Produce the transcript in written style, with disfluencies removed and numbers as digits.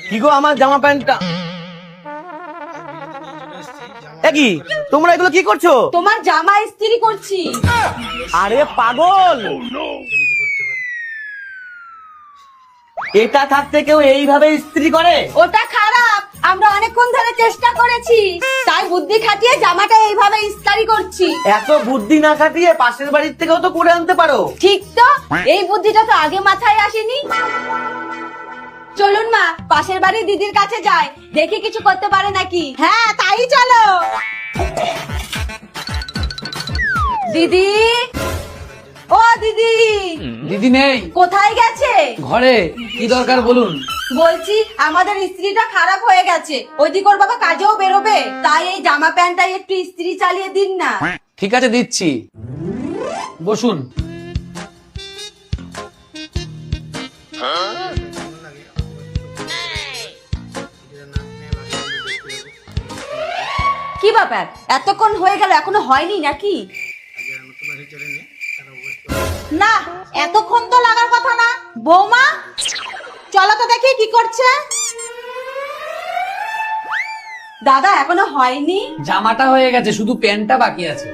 কি গো আমার জামা প্যান্টটা কি তোমরা এগুলো কি করছো? তোমার জামা ইস্ত্রি করছি। আরে পাগল, এটা থাকতে কেউ এইভাবে ইস্ত্রি করে? ওটা খারাপ, আমরা অনেকক্ষণ ধরে চেষ্টা করেছি, তাই বুদ্ধি খাটিয়ে জামাটা এইভাবে ইস্ত্রি করছি। এত বুদ্ধি না খাটিয়ে পাশের বাড়ির থেকেও তো করে আনতে পারো। ঠিক তো, এই বুদ্ধিটা তো আগে মাথায় আসেনি। চলুন মা, পাশের বাড়ির দিদির কাছে যাই, দেখি কিছু করতে পারে নাকি। হ্যাঁ তাই চলো। দিদি, ও দিদি। দিদি নেই, কোথায় গেছে? ঘরে। কি দরকার বলুন? বলছি আমাদের ইস্ত্রিটা খারাপ হয়ে গেছে, ওইদিক ওর বাবা কাজেও বেরোবে, তাই এই জামা প্যান্টটা একটু ইস্ত্রি চালিয়ে দিন না। ঠিক আছে, দিচ্ছি, বসুন। কি ব্যাপার, এতক্ষণ হয়ে গেল এখনো হয়নি নাকি? না, এতক্ষণ তো লাগার কথা না। বৌমা, চলো তো দেখি কি করছে। দাদা এখনো হয়নি? জামাটা হয়ে গেছে, শুধু প্যান্টটা বাকি আছে।